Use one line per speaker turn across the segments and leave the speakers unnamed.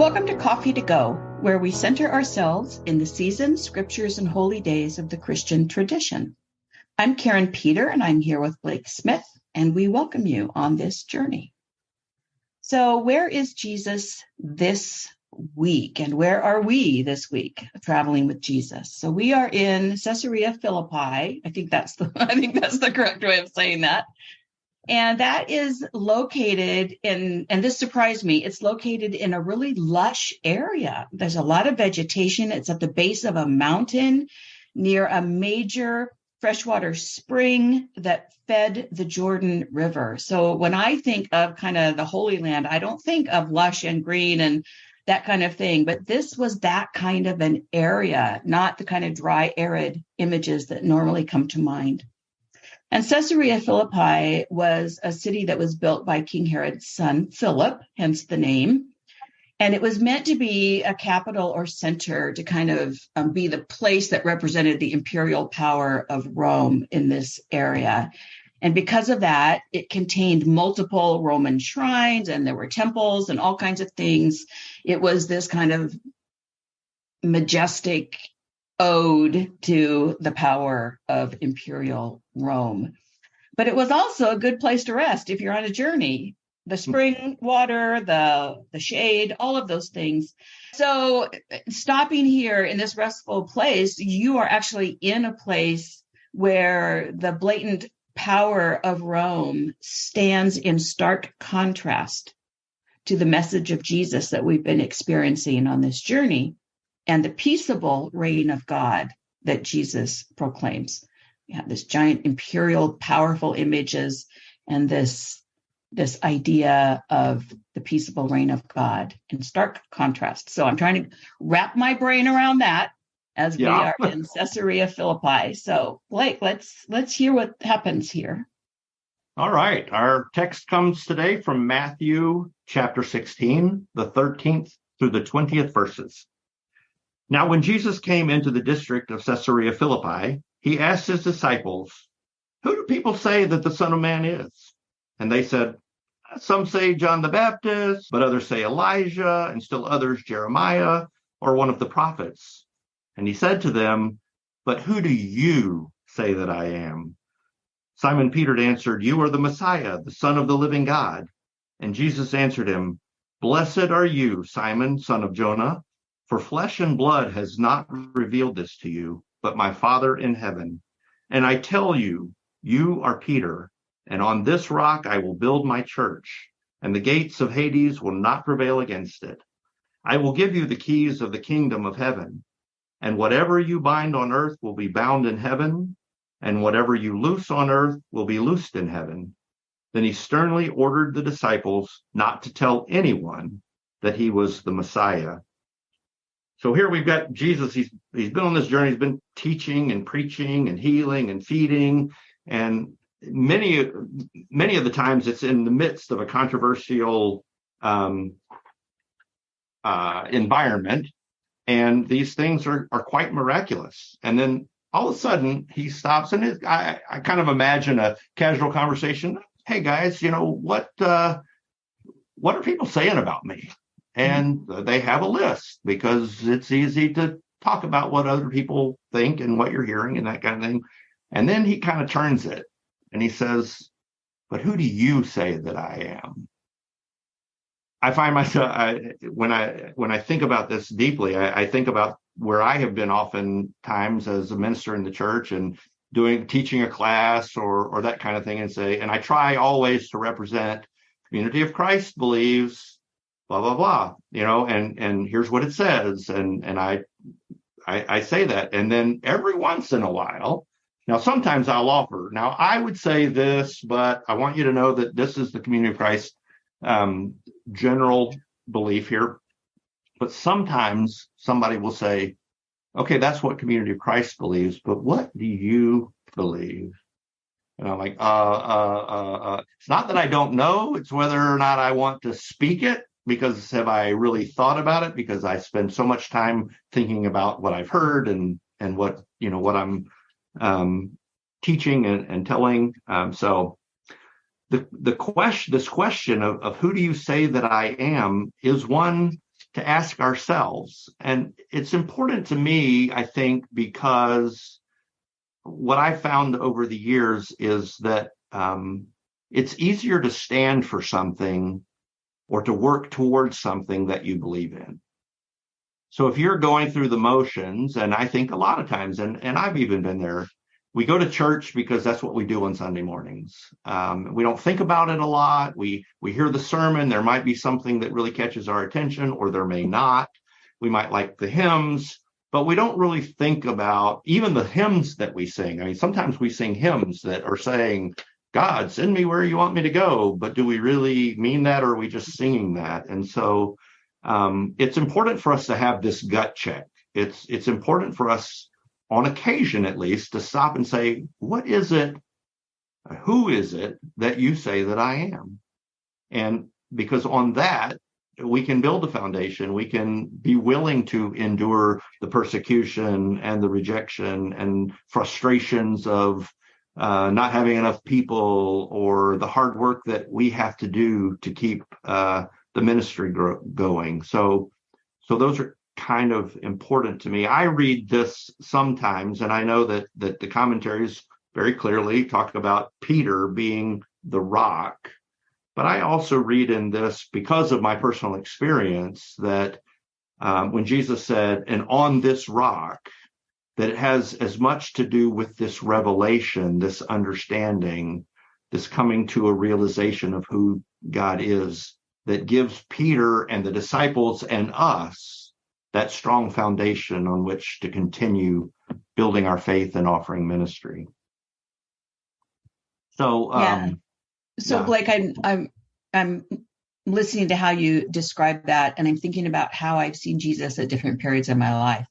Welcome to Coffee to Go, where we center ourselves in the seasons, scriptures, and holy days of the Christian tradition. I'm Karin Peter, and I'm here with Blake Smith, and we welcome you on this journey. So where is Jesus this week, and where are we this week traveling with Jesus? So we are in Caesarea Philippi. I think that's the correct way of saying that. And that is located in, and this surprised me, it's located in a really lush area. There's a lot of vegetation. It's at the base of a mountain near a major freshwater spring that fed the Jordan River. So when I think of kind of the Holy Land, I don't think of lush and green and that kind of thing, but this was that kind of an area, not the kind of dry, arid images that normally come to mind. And Caesarea Philippi was a city that was built by King Herod's son, Philip, hence the name. And it was meant to be a capital or center to kind of be the place that represented the imperial power of Rome in this area. And because of that, it contained multiple Roman shrines, and there were temples and all kinds of things. It was this kind of majestic ode to the power of imperial Rome. But it was also a good place to rest if you're on a journey. The spring water, the shade, all of those things. So stopping here in this restful place, you are actually in a place where the blatant power of Rome stands in stark contrast to the message of Jesus that we've been experiencing on this journey, and the peaceable reign of God that Jesus proclaims. You have this giant imperial, powerful images and this idea of the peaceable reign of God in stark contrast. So I'm trying to wrap my brain around that as we are in Caesarea Philippi. So Blake, let's hear what happens here.
All right. Our text comes today from Matthew chapter 16, the 13th through the 20th verses. Now, when Jesus came into the district of Caesarea Philippi, he asked his disciples, "Who do people say that the Son of Man is?" And they said, "Some say John the Baptist, but others say Elijah, and still others Jeremiah, or one of the prophets." And he said to them, "But who do you say that I am?" Simon Peter answered, "You are the Messiah, the Son of the living God." And Jesus answered him, "Blessed are you, Simon, son of Jonah, for flesh and blood has not revealed this to you, but my Father in heaven. And I tell you, you are Peter, and on this rock I will build my church, and the gates of Hades will not prevail against it. I will give you the keys of the kingdom of heaven, and whatever you bind on earth will be bound in heaven, and whatever you loose on earth will be loosed in heaven." Then he sternly ordered the disciples not to tell anyone that he was the Messiah. So here we've got Jesus. He's been on this journey. He's been teaching and preaching and healing and feeding. And many of the times it's in the midst of a controversial environment. And these things are quite miraculous. And then all of a sudden he stops, and I kind of imagine a casual conversation. "Hey guys, what are people saying about me?" And they have a list, because it's easy to talk about what other people think and what you're hearing and that kind of thing. And then he kind of turns it and he says, "But who do you say that I am?" I find myself, when I think about this deeply, I think about where I have been oftentimes as a minister in the church and teaching a class or that kind of thing, and I try always to represent Community of Christ believes blah, blah, blah, and here's what it says. And I say that. And then every once in a while, now sometimes I'll offer, now I would say this, but I want you to know that this is the Community of Christ general belief here. But sometimes somebody will say, "Okay, that's what Community of Christ believes, but what do you believe?" And I'm like, it's not that I don't know, it's whether or not I want to speak it. Because have I really thought about it? Because I spend so much time thinking about what I've heard and what I'm teaching and telling. So this question of who do you say that I am is one to ask ourselves. And it's important to me, I think, because what I've found over the years is that it's easier to stand for something or to work towards something that you believe in. So if you're going through the motions, and I think a lot of times, and I've even been there, we go to church because that's what we do on Sunday mornings. We don't think about it a lot. We hear the sermon. There might be something that really catches our attention, or there may not. We might like the hymns, but we don't really think about even the hymns that we sing. I mean, sometimes we sing hymns that are saying, God, send me where you want me to go. But do we really mean that, or are we just singing that? And so it's important for us to have this gut check. It's important for us, on occasion at least, to stop and say, what is it? Who is it that you say that I am? And because on that, we can build a foundation. We can be willing to endure the persecution and the rejection and frustrations of not having enough people, or the hard work that we have to do to keep the ministry going. So those are kind of important to me. I read this sometimes, and I know that the commentaries very clearly talk about Peter being the rock. But I also read in this, because of my personal experience, that when Jesus said, and on this rock, that it has as much to do with this revelation, this understanding, this coming to a realization of who God is, that gives Peter and the disciples and us that strong foundation on which to continue building our faith and offering ministry. So,
Blake, I'm listening to how you describe that, and I'm thinking about how I've seen Jesus at different periods in my life.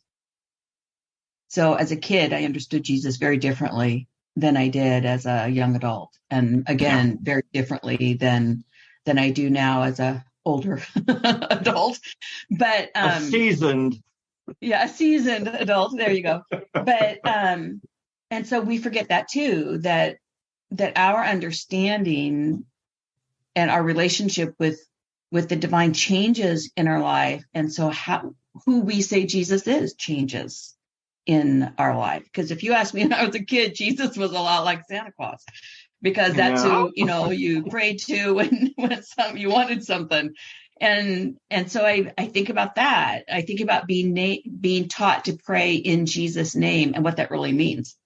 So as a kid, I understood Jesus very differently than I did as a young adult, and again, very differently than I do now as a older adult, but
a seasoned
adult. There you go. But and so we forget that too, that our understanding and our relationship with the divine changes in our life, and so who we say Jesus is changes in our life. Because if you ask me when I was a kid, Jesus was a lot like Santa Claus, because that's who you prayed to when you wanted something. And so I think about that. I think about being taught to pray in Jesus' name and what that really means.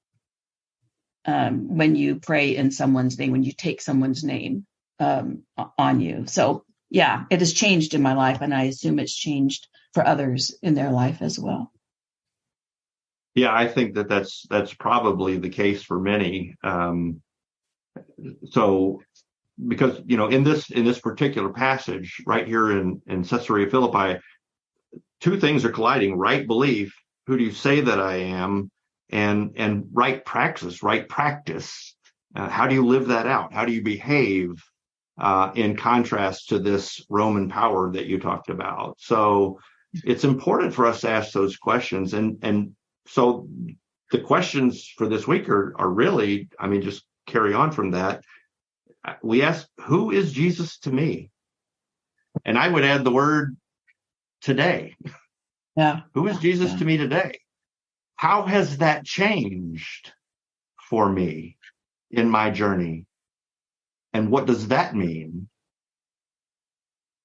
When you pray in someone's name, when you take someone's name on you. So yeah, it has changed in my life, and I assume it's changed for others in their life as well.
Yeah, I think that's probably the case for many. So, because in this particular passage right here in Caesarea Philippi, two things are colliding: right belief, who do you say that I am, and right practice. How do you live that out? How do you behave in contrast to this Roman power that you talked about? So it's important for us to ask those questions, and so the questions for this week are really, just carry on from that. We ask, who is Jesus to me? And I would add the word today.
Yeah.
Who is Jesus to me today? How has that changed for me in my journey? And what does that mean?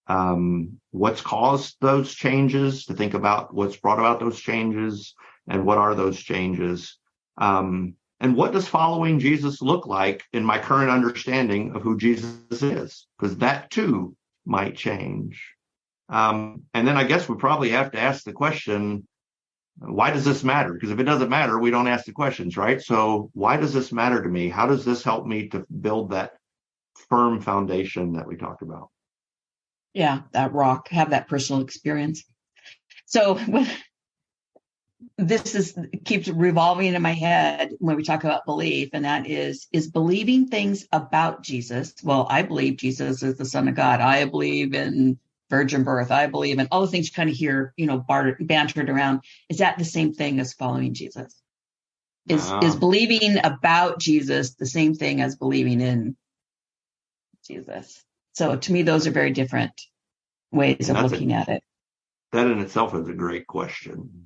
What's caused those changes? To think about what's brought about those changes, and what are those changes? And what does following Jesus look like in my current understanding of who Jesus is? Because that too might change. And then I guess we probably have to ask the question, why does this matter? Because if it doesn't matter, we don't ask the questions, right? So why does this matter to me? How does this help me to build that firm foundation that we talked about?
Yeah, that rock, have that personal experience. So this keeps revolving in my head when we talk about belief, and that is believing things about Jesus. Well, I believe Jesus is the Son of God. I believe in virgin birth. I believe in all the things you kind of hear, bantered around. Is that the same thing as following Jesus? Is believing about Jesus the same thing as believing in Jesus? So to me, those are very different ways of looking at it.
That in itself is a great question.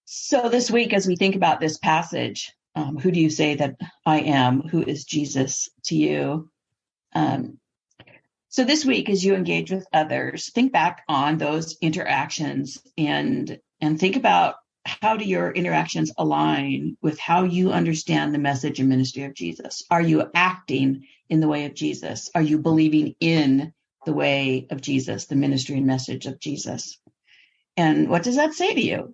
So this week, as we think about this passage, who do you say that I am? Who is Jesus to you? So this week, as you engage with others, think back on those interactions and think about, how do your interactions align with how you understand the message and ministry of Jesus? Are you acting in the way of Jesus? Are you believing in the way of Jesus, the ministry and message of Jesus? And what does that say to you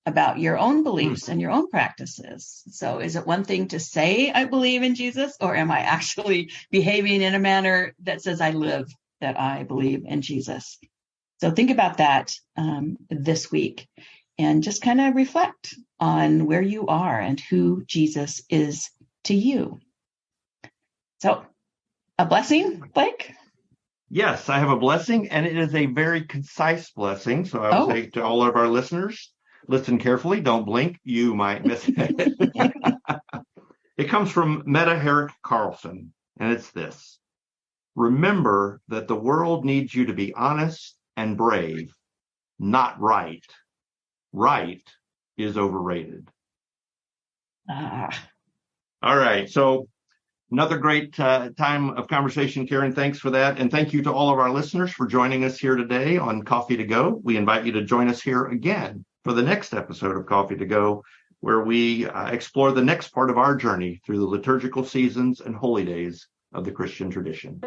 about your own beliefs and your own practices? So is it one thing to say, I believe in Jesus, or am I actually behaving in a manner that says I live that I believe in Jesus? So think about that this week. And just kind of reflect on where you are and who Jesus is to you. So, a blessing, Blake?
Yes, I have a blessing, and it is a very concise blessing. So I would say to all of our listeners, listen carefully, don't blink, you might miss it. It comes from Meta Herrick Carlson, and it's this. Remember that the world needs you to be honest and brave, not right. Right is overrated. All right. So another great time of conversation, Karin. Thanks for that. And thank you to all of our listeners for joining us here today on Coffee to Go. We invite you to join us here again for the next episode of Coffee to Go, where we explore the next part of our journey through the liturgical seasons and holy days of the Christian tradition.